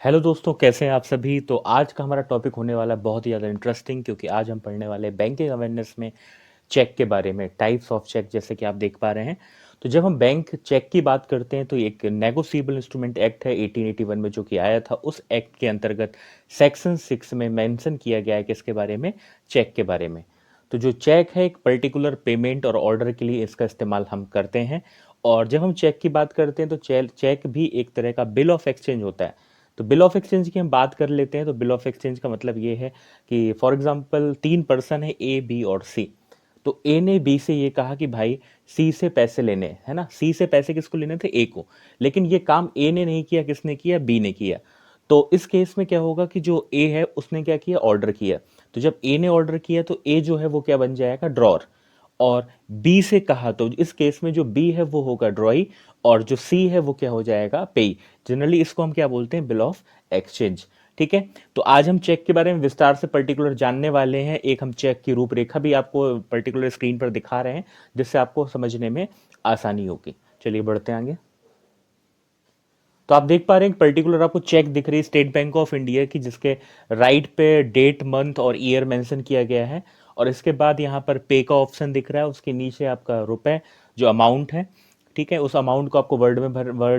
Hello दोस्तों, कैसे हैं आप सभी। तो आज का हमारा टॉपिक होने वाला है बहुत ही ज़्यादा इंटरेस्टिंग, क्योंकि आज हम पढ़ने वाले हैं बैंकिंग अवेयरनेस में चेक के बारे में, टाइप्स ऑफ चेक, जैसे कि आप देख पा रहे हैं। तो जब हम बैंक चेक की बात करते हैं तो एक नेगोशिएबल इंस्ट्रूमेंट एक्ट है 1881 में जो कि आया था। उस एक्ट के अंतर्गत सेक्शन 6 में मेंशन किया गया है कि इसके बारे में, चेक के बारे में। तो जो चेक है एक पर्टिकुलर पेमेंट और ऑर्डर के लिए इसका इस्तेमाल हम करते हैं। और जब हम चेक की बात करते हैं तो चेक भी एक तरह का बिल ऑफ एक्सचेंज होता है। तो बिल ऑफ एक्सचेंज की हम बात कर लेते हैं। तो बिल ऑफ एक्सचेंज का मतलब ये है कि फॉर एग्जांपल तीन पर्सन है, ए बी और सी। तो ए ने बी से ये कहा कि भाई सी से पैसे लेने हैं, है ना। सी से पैसे किसको लेने थे, ए को। लेकिन ये काम ए ने नहीं किया, किसने किया, बी ने किया। तो इस केस में क्या होगा कि जो ए है उसने क्या किया, ऑर्डर किया। तो जब ए ने ऑर्डर किया तो ए जो है वो क्या बन जाएगा, ड्रॉर। और बी से कहा तो इस केस में जो बी है वो होगा ड्रॉई, और जो सी है वो क्या हो जाएगा, पेई। जनरली इसको हम क्या बोलते हैं, बिल ऑफ एक्सचेंज। ठीक है। तो आज हम चेक के बारे में विस्तार से पर्टिकुलर जानने वाले हैं। एक हम चेक की रूपरेखा भी आपको पर्टिकुलर स्क्रीन पर दिखा रहे हैं, जिससे आपको समझने में आसानी होगी। चलिए बढ़ते हैं आगे। तो आप देख पा रहे हैं पर्टिकुलर आपको चेक दिख रही है स्टेट बैंक ऑफ इंडिया की, जिसके राइट पे डेट, मंथ और ईयर मेंशन किया गया है। और इसके बाद यहाँ पर पे का ऑप्शन दिख रहा है, उसके नीचे आपका रुपए जो अमाउंट है। ठीक है, उस अमाउंट को आपको वर्ड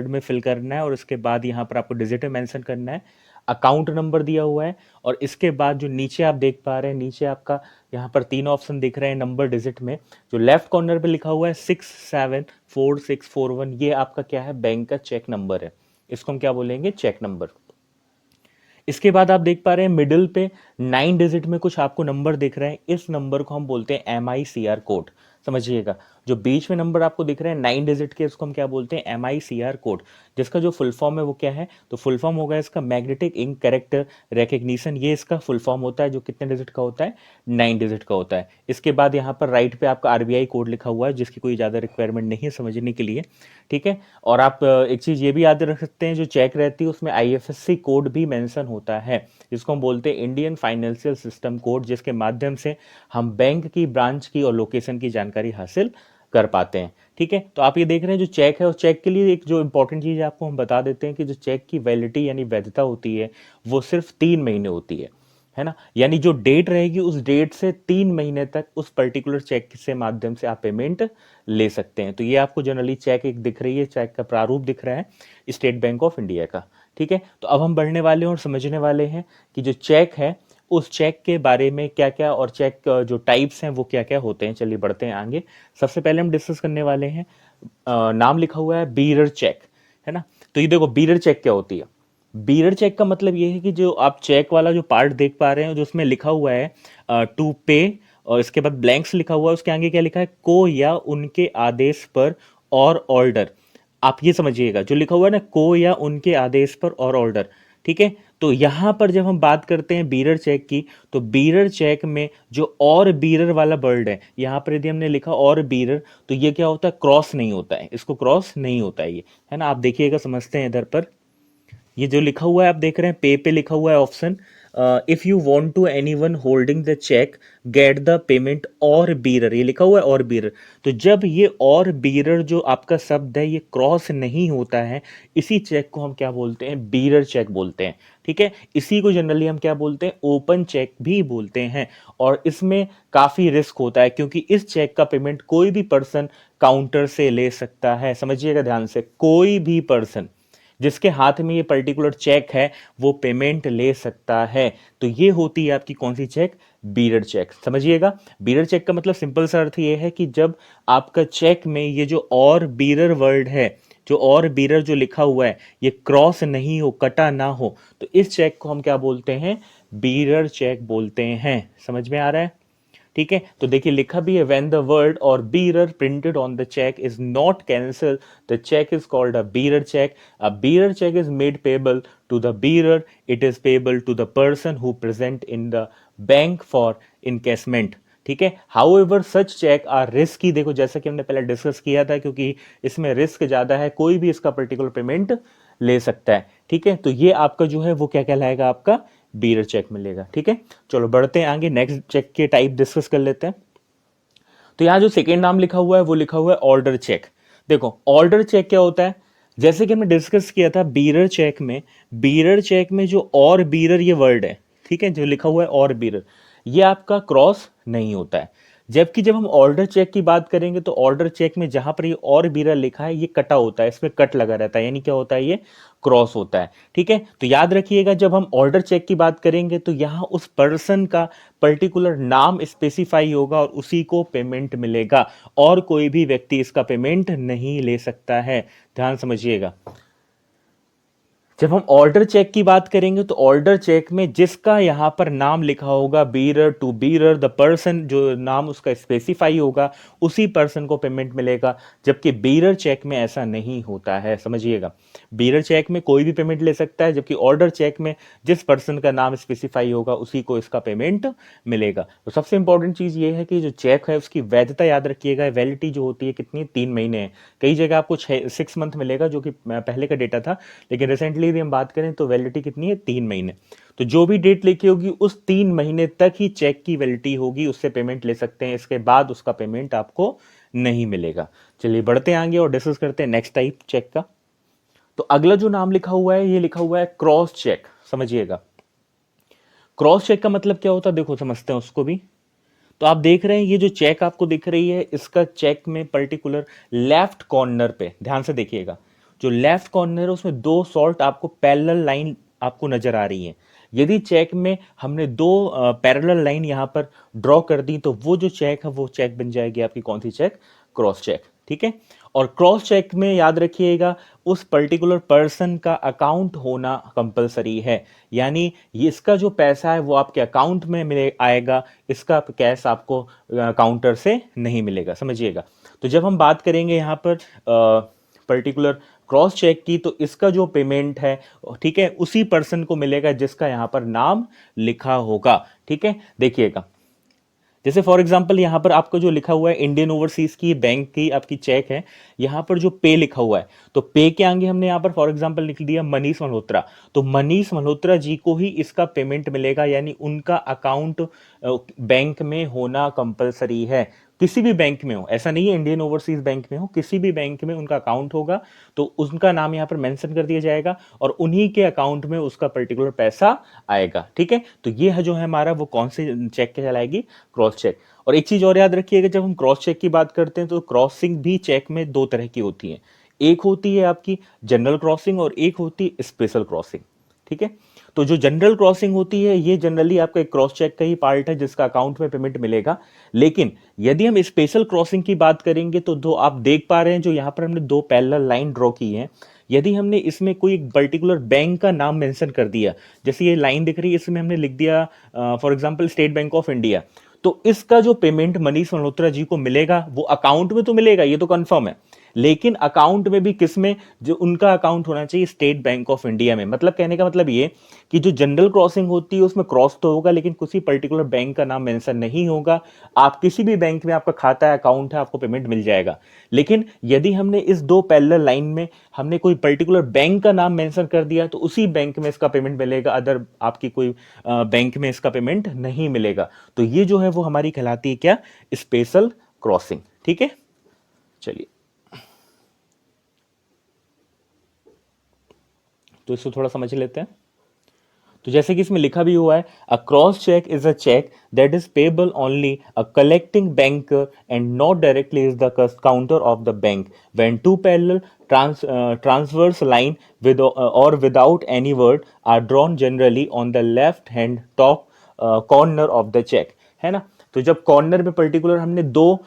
में फिल करना है, और उसके बाद यहाँ पर आपको डिजिट में मेंशन करना है। अकाउंट नंबर दिया हुआ है। और इसके बाद जो नीचे आप देख पा रहे हैं, नीचे आपका यहाँ पर तीन ऑप्शन दिख रहे हैं नंबर डिजिट में। जो लेफ्ट कॉर्नर पे लिखा हुआ है 674641, ये आपका क्या है, बैंक का चेक नंबर है। इसको हम क्या बोलेंगे, चेक नंबर। इसके बाद आप देख पा रहे हैं मिडिल पे 9 डिजिट में कुछ आपको नंबर दिख रहे हैं, इस नंबर को हम बोलते हैं MICR कोड। समझिएगा, जो बीच में नंबर आपको दिख रहे हैं 9 डिजिट के, इसको हम क्या बोलते हैं, MICR कोड। जिसका जो फुल फॉर्म है वो क्या है, तो फुल फॉर्म होगा इसका मैग्नेटिक इंक कैरेक्टर रिकग्निशन। ये इसका फुल फॉर्म होता है, जो कितने डिजिट का होता है, 9 डिजिट का होता है। इसके बाद यहाँ पर राइट पे आपका RBI कोड लिखा हुआ है, जिसकी कोई ज़्यादा रिक्वायरमेंट नहीं है समझने के लिए। ठीक है। और आप एक चीज़ ये भी याद रख सकते हैं, जो चेक रहती है उसमें IFSC कोड भी मेंशन होता है, जिसको हम बोलते हैं इंडियन फाइनेंशियल सिस्टम कोड, जिसके माध्यम से हम बैंक की ब्रांच की और लोकेशन की जानकारी हासिल कर पाते हैं। ठीक है। तो आप ये देख रहे हैं जो चेक है, उस चेक के लिए एक जो इंपॉर्टेंट चीज़ है आपको हम बता देते हैं कि जो चेक की वैलिडिटी यानी वैधता होती है वो सिर्फ 3 महीने होती है ना। यानी जो डेट रहेगी उस डेट से 3 महीने तक उस पर्टिकुलर चेक से माध्यम से आप पेमेंट ले सकते हैं। तो ये आपको जनरली चेक एक दिख रही है, चेक का प्रारूप दिख रहा है स्टेट बैंक ऑफ इंडिया का। ठीक है। तो अब हम बढ़ने वाले हैं और समझने वाले हैं कि जो चेक है उस चेक के बारे में क्या क्या, और चेक जो टाइप्स हैं वो क्या क्या होते हैं। चलिए बढ़ते हैं आगे। सबसे पहले हम डिस्कस करने वाले हैं, नाम लिखा हुआ है बीरर चेक, है ना। तो ये देखो बीरर चेक क्या होती है। बीरर चेक का मतलब ये है कि जो आप चेक वाला जो पार्ट देख पा रहे हैं, जो उसमें लिखा हुआ है टू पे, और इसके बाद ब्लैंक्स लिखा हुआ है, उसके आगे क्या लिखा है, को या उनके आदेश पर और ऑर्डर। आप ये समझिएगा, जो लिखा हुआ है ना, को या उनके आदेश पर और ऑर्डर। ठीक है। तो यहां पर जब हम बात करते हैं बीरर चेक की, तो बीरर चेक में जो और बीरर वाला वर्ड है, यहां पर यदि हमने लिखा और बीरर, तो ये क्या होता है, क्रॉस नहीं होता है, इसको क्रॉस नहीं होता है ये, है ना। आप देखिएगा, समझते हैं इधर पर। ये जो लिखा हुआ है आप देख रहे हैं, पे लिखा हुआ है option, if you want to anyone holding the cheque get the payment or bearer, ये लिखा हुआ है और बीरर। तो जब ये और बीरर जो आपका शब्द है ये क्रॉस नहीं होता है, इसी चेक को हम क्या बोलते हैं, बीरर चेक बोलते हैं। ठीक है। इसी को जनरली हम क्या बोलते हैं, ओपन चेक भी बोलते हैं। और इसमें काफी रिस्क होता है, क्योंकि इस चेक का पेमेंट कोई भी पर्सन काउंटर से ले सकता है। समझिएगा ध्यान से, कोई भी पर्सन जिसके हाथ में ये पर्टिकुलर चेक है वो पेमेंट ले सकता है। तो ये होती है आपकी कौन सी चेक, बीरर चेक। समझिएगा, बीरर चेक का मतलब सिंपल सा अर्थ ये है कि जब आपका चेक में ये जो और बीरर वर्ड है, जो और बीरर जो लिखा हुआ है, ये क्रॉस नहीं हो, कटा ना हो, तो इस चेक को हम क्या बोलते हैं, बीरर चेक बोलते हैं। समझ में आ रहा है। ठीक है। तो देखिए लिखा भी है, when the word or bearer printed on the cheque is not cancel the cheque is called a bearer cheque. A bearer cheque is made payable to the bearer, it is payable to the person who present in the bank for encashment. ठीक है। However such cheque are risky, देखो जैसा कि हमने पहले discuss किया था, क्योंकि इसमें रिस्क ज्यादा है, कोई भी इसका पर्टिकुलर पेमेंट ले सकता है। ठीक है। तो ये आपका जो है वो क्या कहलाएगा, आपका बीरर चेक मिलेगा। ठीक है। चलो बढ़ते हैं आगे, नेक्स्ट चेक के टाइप डिस्कस कर लेते हैं। तो यहां जो सेकेंड नाम लिखा हुआ है वो लिखा हुआ है ऑर्डर चेक। देखो ऑर्डर चेक क्या होता है, जैसे कि हमने डिस्कस किया था बीरर चेक में जो और बीरर ये वर्ड है, ठीक है, जो लिखा हुआ है और बीरर, ये आपका क्रॉस नहीं होता है। जबकि जब हम ऑर्डर चेक की बात करेंगे तो ऑर्डर चेक में जहां पर ये और बीरर लिखा है ये कटा होता है, इसमें कट लगा रहता है, यानी क्या होता है, ये क्रॉस होता है। ठीक है, तो याद रखिएगा जब हम ऑर्डर चेक की बात करेंगे तो यहां उस पर्सन का पर्टिकुलर नाम स्पेसिफाई होगा और उसी को पेमेंट मिलेगा, और कोई भी व्यक्ति इसका पेमेंट नहीं ले सकता है। ध्यान समझिएगा। जब हम ऑर्डर चेक की बात करेंगे तो ऑर्डर चेक में जिसका यहां पर नाम लिखा होगा bearer to bearer, the person, जो नाम उसका स्पेसिफाई होगा उसी पर्सन को पेमेंट मिलेगा। जबकि बीरर चेक में ऐसा नहीं होता है, समझिएगा। बीरर चेक में कोई भी पेमेंट ले सकता है, जबकि ऑर्डर चेक में जिस पर्सन का नाम स्पेसिफाई होगा उसी को इसका पेमेंट मिलेगा। तो सबसे इंपॉर्टेंट चीज ये है कि जो चेक है उसकी वैधता याद रखिएगा, वैलिडिटी जो होती है कितनी, 3 महीने है। कई जगह आपको 6 मंथ मिलेगा जो कि पहले का डेटा था, लेकिन रिसेंटली यदि हम बात करें तो वैलिडिटी कितनी है, 3 महीने। तो जो भी डेट लिखी होगी उस 3 महीने तक ही चेक की वैलिडिटी होगी, उससे पेमेंट ले सकते हैं, इसके बाद उसका पेमेंट आपको नहीं मिलेगा। चलिए बढ़ते हैं आगे और डिस्कस करते हैं नेक्स्ट टाइप चेक का। तो अगला जो नाम लिखा हुआ है ये लिखा हुआ है क्रॉस चेक। समझिएगा, क्रॉस चेक का मतलब क्या होता है, देखो समझते हैं उसको भी। तो आप देख रहे हैं ये जो चेक आपको दिख रही है, इसका चेक में पर्टिकुलर लेफ्ट कॉर्नर पे ध्यान से देखिएगा, जो लेफ्ट कॉर्नर है उसमें 2 शॉर्ट आपको पैरेलल लाइन आपको नजर आ रही है। यदि चेक में हमने 2 पैरेलल लाइन यहां पर ड्रॉ कर दी तो वो जो चेक है वो चेक बन जाएगी आपकी कौन सी चेक, क्रॉस चेक। ठीक है, और क्रॉस चेक में याद रखिएगा उस पर्टिकुलर पर्सन का अकाउंट होना कंपलसरी है, यानी ये इसका जो पैसा है वो आपके अकाउंट में मिले आएगा, इसका कैश आपको काउंटर से नहीं मिलेगा। समझिएगा, तो जब हम बात करेंगे यहाँ पर पर्टिकुलर क्रॉस चेक की तो इसका जो पेमेंट है, ठीक है, उसी पर्सन को मिलेगा जिसका यहाँ पर नाम लिखा होगा। ठीक है, देखिएगा जैसे फॉर एग्जांपल यहाँ पर आपका जो लिखा हुआ है इंडियन ओवरसीज की बैंक की आपकी चेक है, यहाँ पर जो पे लिखा हुआ है तो पे के आगे हमने यहाँ पर फॉर एग्जांपल लिख दिया मनीष मल्होत्रा, तो मनीष मल्होत्रा जी को ही इसका पेमेंट मिलेगा, यानी उनका अकाउंट बैंक में होना कंपलसरी है। किसी भी बैंक में हो, ऐसा नहीं है इंडियन ओवरसीज बैंक में हो, किसी भी बैंक में उनका अकाउंट होगा तो उनका नाम यहाँ पर मेंशन कर दिया जाएगा और उन्हीं के अकाउंट में उसका पर्टिकुलर पैसा आएगा। ठीक है, तो ये है जो है हमारा वो कौन से चेक कहलाएगी, क्रॉस चेक। और एक चीज और याद रखिएगा, जब हम क्रॉस चेक की बात करते हैं तो क्रॉसिंग भी चेक में 2 तरह की होती है, एक होती है आपकी जनरल क्रॉसिंग और एक होती है स्पेशल क्रॉसिंग। ठीक है, तो जो जनरल क्रॉसिंग होती है ये जनरली आपका एक क्रॉस चेक का ही पार्ट है जिसका अकाउंट में पेमेंट मिलेगा। लेकिन यदि हम स्पेशल क्रॉसिंग की बात करेंगे तो दो आप देख पा रहे हैं जो यहां पर हमने 2 पैरेलल लाइन ड्रॉ की है, यदि हमने इसमें कोई एक पर्टिकुलर बैंक का नाम मेंशन कर दिया, जैसे ये लाइन दिख रही है इसमें हमने लिख दिया for example state bank of India, तो इसका जो पेमेंट मनीष मल्होत्रा जी को मिलेगा वो अकाउंट में तो मिलेगा, ये तो कंफर्म है, लेकिन अकाउंट में भी किसमें, जो उनका अकाउंट होना चाहिए स्टेट बैंक ऑफ इंडिया में। मतलब कहने का मतलब ये कि जो जनरल क्रॉसिंग होती है उसमें क्रॉस तो होगा लेकिन किसी पर्टिकुलर बैंक का नाम मेंशन नहीं होगा। आप किसी भी बैंक में आपका खाता है, अकाउंट है, आपको पेमेंट मिल जाएगा। लेकिन यदि हमने इस 2 पैरेलल लाइन में हमने कोई पर्टिकुलर बैंक का नाम मेंशन कर दिया तो उसी बैंक में इसका पेमेंट मिलेगा, अदर आपकी कोई बैंक में इसका पेमेंट नहीं मिलेगा। तो ये जो है वो हमारी कहलाती है क्या, स्पेशल क्रॉसिंग। ठीक है, चलिए तो इसको थोड़ा समझ लेते हैं। तो जैसे कि इसमें लिखा भी हुआ है, a cross cheque is a cheque that is payable only a collecting banker and not directly is the counter of the bank when 2 parallel transverse line with or without any word are drawn generally on the left hand top corner of the check, है ना। तो जब corner में particular हमने 2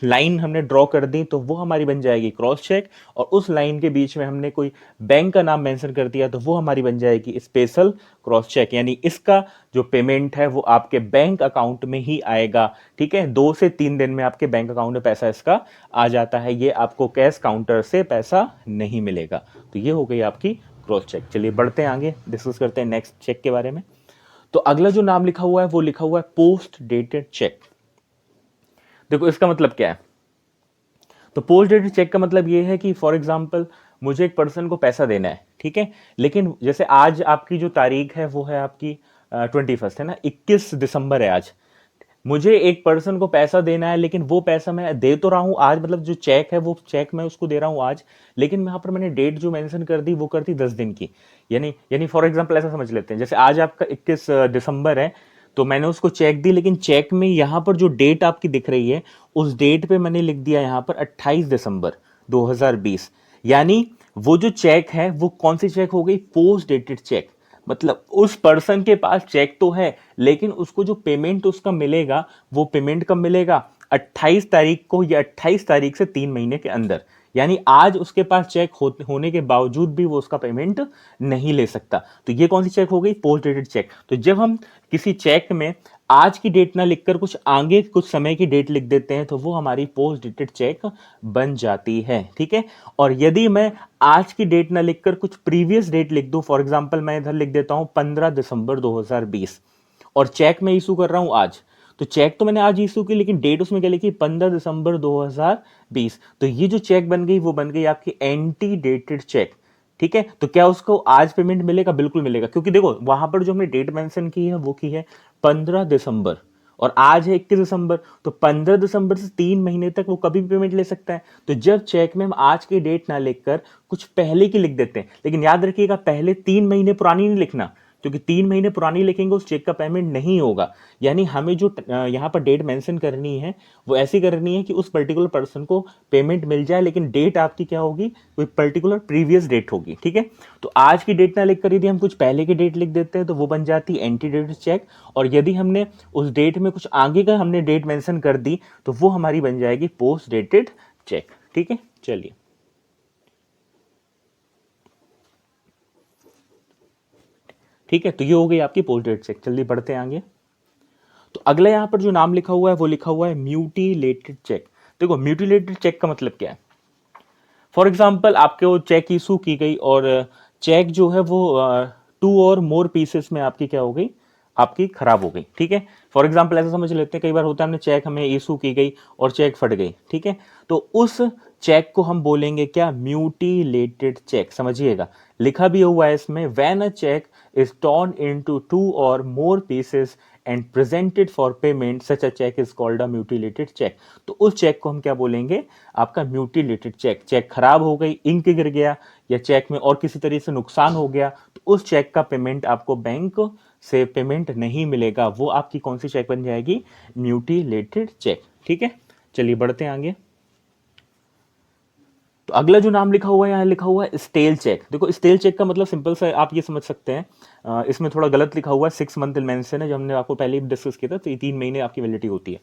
line हमने draw कर दी तो वो हमारी बन जाएगी क्रॉस चेक, और उस लाइन के बीच में हमने कोई बैंक का नाम मेंशन कर दिया तो वो हमारी बन जाएगी स्पेशल क्रॉस चेक, यानी इसका जो पेमेंट है वो आपके बैंक अकाउंट में ही आएगा। ठीक है, 2 से 3 दिन में आपके बैंक अकाउंट में पैसा इसका आ जाता है, ये आपको कैश काउंटर से पैसा नहीं मिलेगा। तो ये हो गई आपकी क्रॉस चेक। चलिए बढ़ते हैं आगे, डिस्कस करते हैं नेक्स्ट चेक के बारे में। तो अगला जो नाम लिखा हुआ है वो लिखा हुआ है पोस्ट डेटेड चेक। देखो इसका मतलब क्या है, तो पोस्ट डेटेड चेक का मतलब ये है कि फॉर एग्जांपल मुझे एक पर्सन को पैसा देना है, ठीक है, लेकिन जैसे आज आपकी जो तारीख है वो है आपकी 21 है ना, 21 दिसंबर है आज। मुझे एक पर्सन को पैसा देना है, लेकिन वो पैसा मैं दे तो रहा हूँ आज, मतलब जो चेक है वो चेक मैं उसको दे रहा हूँ आज, लेकिन यहाँ पर मैंने डेट जो मेंशन कर दी वो कर दी 10 दिन की। यानी यानी फॉर एग्जांपल ऐसा समझ लेते हैं, जैसे आज आपका 21 दिसंबर है, तो मैंने उसको चेक दी, लेकिन चेक में यहाँ पर जो डेट आपकी दिख रही है, उस डेट पे मैंने लिख दिया यहाँ पर 28 दिसंबर 2020। यानी वो जो चेक है वो कौन सी चेक हो गई, पोस्ट डेटेड चेक। मतलब उस पर्सन के पास चेक तो है, लेकिन उसको जो पेमेंट उसका मिलेगा, वो पेमेंट कब मिलेगा, 28 तारीख को, या 28 तारीख से 3 महीने के अंदर। यानी आज उसके पास चेक होने के बावजूद भी वो उसका पेमेंट नहीं ले सकता। तो ये कौन सी चेक हो गई, पोस्ट डेटेड चेक। तो जब हम किसी चेक में आज की डेट ना लिखकर कुछ आगे कुछ समय की डेट लिख देते हैं, तो वो हमारी पोस्ट डेटेड चेक बन जाती है। ठीक है। और यदि मैं आज की डेट ना लिखकर कुछ प्रीवियस डेट लिख दूं, फॉर एग्जांपल मैं इधर लिख देता हूं 15 दिसंबर 2020, और चेक में इशू कर रहा हूं आज, तो चेक तो मैंने आज इशू की, लेकिन डेट उसमें क्या लिखी, 15 दिसंबर 2020। तो ये जो चेक बन गई वो बन गई आपकी एंटी डेटेड चेक। ठीक है। तो क्या उसको आज पेमेंट मिलेगा, बिल्कुल मिलेगा, क्योंकि देखो वहां पर जो हमने डेट मेंशन की है वो की है 15 दिसंबर, और आज है 21 दिसंबर। तो 15 दिसंबर से 3 महीने तक वो कभी भी पेमेंट ले सकता है। तो जब चेक में हम आज की डेट ना लिखकर कुछ पहले की लिख देते हैं, लेकिन याद रखिएगा पहले 3 महीने पुरानी नहीं लिखना, क्योंकि 3 महीने पुरानी लिखेंगे उस चेक का पेमेंट नहीं होगा। यानी हमें जो यहाँ पर डेट मेंशन करनी है वो ऐसी करनी है कि उस पर्टिकुलर पर्सन को पेमेंट मिल जाए, लेकिन डेट आपकी क्या होगी, कोई पर्टिकुलर प्रीवियस डेट होगी। ठीक है। तो आज की डेट ना लिख कर यदि हम कुछ पहले की डेट लिख देते हैं, तो वो बन जाती है एंटी डेटेड चेक। और यदि हमने उस डेट में कुछ आगे का हमने डेट मेंशन कर दी, तो वो हमारी बन जाएगी पोस्ट डेटेड चेक। ठीक है। चलिए, ठीक है। तो ये हो गई आपकी पोस्ट डेट चेक। जल्दी बढ़ते हैं आगे। तो अगला यहाँ पर जो नाम लिखा हुआ है वो लिखा हुआ है म्यूटिलेटेड चेक। देखो म्यूटिलेटेड चेक का मतलब क्या है। फॉर एग्जाम्पल आपके वो चेक इशू की गई, और चेक जो है वो 2 और मोर पीसेस में आपकी क्या हो गई, आपकी खराब हो गई। ठीक है। फॉर एग्जाम्पल ऐसा समझ लेते हैं, कई बार होता है हमने चेक हमें इशू की गई और चेक फट गई। ठीक है। तो उस चेक को हम बोलेंगे क्या, म्यूटिलेटेड चेक। समझिएगा, लिखा भी हुआ है इसमें, when a cheque is torn into 2 or more pieces and presented for payment, such a check is called a mutilated check। तो उस चेक को हम क्या बोलेंगे, आपका म्यूटिलेटेड चेक। चेक खराब हो गई, इंक गिर गया, या चेक में और किसी तरह से नुकसान हो गया, तो उस चेक का पेमेंट आपको बैंक से पेमेंट नहीं मिलेगा। वो आपकी कौन सी चेक बन जाएगी, म्यूटिलेटेड चेक। ठीक है। चलिए बढ़ते हैं आगे। तो अगला जो नाम लिखा हुआ है, यहाँ लिखा हुआ है स्टेल चेक। देखो स्टेल चेक का मतलब सिंपल सा आप ये समझ सकते हैं, इसमें थोड़ा गलत लिखा हुआ है, 6 मंथ मेंशन है, जो हमने आपको पहले भी डिस्कस किया था। तो ये 3 महीने आपकी वैलिडिटी होती है।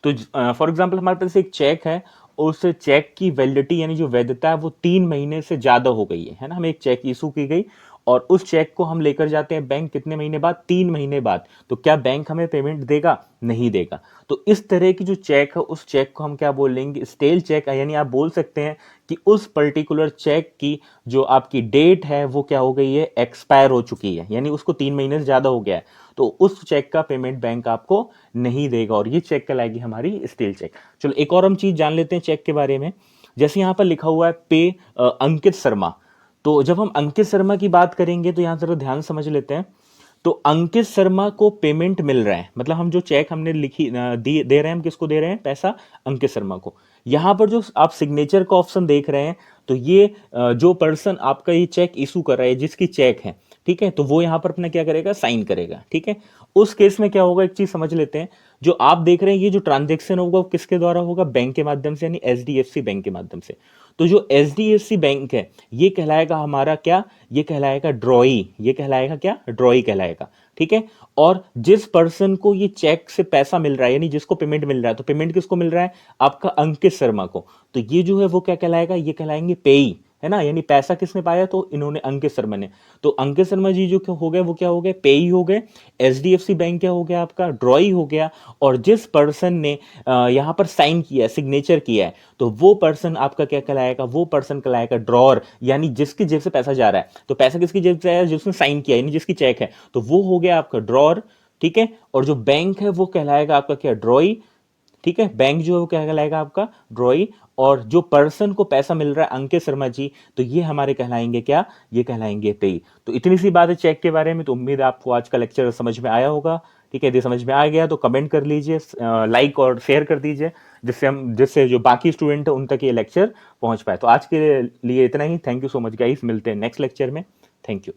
तो फॉर एग्जाम्पल हमारे पास एक चेक है, उस चेक की वैलिडिटी यानी जो वैधता है वो 3 महीने से ज्यादा हो गई है ना। हमें एक चेक इशू की गई, और उस चेक को हम लेकर जाते हैं बैंक, कितने महीने बाद, 3 महीने बाद। तो क्या बैंक हमें पेमेंट देगा, नहीं देगा। तो इस तरह की जो चेक है, उस चेक को हम क्या बोलेंगे, स्टेल चेक। यानी आप बोल सकते हैं कि उस पर्टिकुलर चेक की जो आपकी डेट है वो क्या हो गई है, एक्सपायर हो चुकी है, यानी उसको 3 महीने से ज्यादा हो गया है। तो उस चेक का पेमेंट बैंक आपको नहीं देगा, और ये चेक कहलाएगी हमारी स्टेल चेक। चलो एक और हम चीज जान लेते हैं चेक के बारे में। जैसे यहाँ पर लिखा हुआ है पे अंकित शर्मा। तो जब हम अंकित शर्मा की बात करेंगे, तो यहाँ जरा ध्यान समझ लेते हैं। तो अंकित शर्मा को पेमेंट मिल रहा है, मतलब हम जो चेक हमने लिखी दे रहे हैं, हम किसको दे रहे हैं पैसा, अंकित शर्मा को। यहां पर जो आप सिग्नेचर का ऑप्शन देख रहे हैं, तो ये जो पर्सन आपका ये चेक इशू कर रहा है, जिसकी चेक है, ठीक है, तो वो यहां पर अपना क्या करेगा, साइन करेगा। ठीक है। उस केस में क्या होगा, एक चीज समझ लेते हैं। जो आप देख रहे हैं ये जो ट्रांजेक्शन होगा वो किसके द्वारा होगा, बैंक के माध्यम से, यानी एचडीएफसी बैंक के माध्यम से। तो जो एचडीएफसी बैंक है ये कहलाएगा हमारा क्या, ये कहलाएगा ड्रॉई। ये कहलाएगा क्या, ड्रॉई कहलाएगा। ठीक है। और जिस पर्सन को ये चेक से पैसा मिल रहा है, यानी जिसको पेमेंट मिल रहा है, तो पेमेंट किसको मिल रहा है, आपका अंकित शर्मा को। तो ये जो है वो क्या कहलाएगा, ये कहलाएंगे पेई, है ना। यानी पैसा किसने पाया, तो इन्होंने, अंकित शर्मा ने। तो अंकित शर्मा जी जो हो गए वो क्या हो गए, पेई हो गए। एचडीएफसी बैंक क्या हो गया आपका, ड्रॉई हो गया। और जिस पर्सन ने यहां पर साइन किया है, सिग्नेचर किया है, तो वो पर्सन आपका क्या कहलाएगा, वो पर्सन कहलाएगा ड्रॉर, यानी जिसकी जेब से पैसा जा रहा है। तो पैसा किसकी जेब से आया, जिसने साइन किया, यानी जिसकी चेक है, तो वो हो गया आपका ड्रॉर। ठीक है। और जो बैंक है वो कहलाएगा आपका क्या, ड्रॉई। ठीक है। बैंक जो है वो क्या कहलाएगा आपका, ड्रॉई। और जो पर्सन को पैसा मिल रहा है, अंकित शर्मा जी, तो ये हमारे कहलाएंगे क्या, ये कहलाएंगे पेई। तो इतनी सी बात है चेक के बारे में। तो उम्मीद है आपको आज का लेक्चर समझ में आया होगा। ठीक है, यदि समझ में आ गया तो कमेंट कर लीजिए, लाइक और शेयर कर दीजिए, जिससे जो बाकी स्टूडेंट है उन तक ये लेक्चर पहुंच पाए। तो आज के लिए इतना ही। Thank you so much guys, मिलते हैं नेक्स्ट लेक्चर में। Thank you.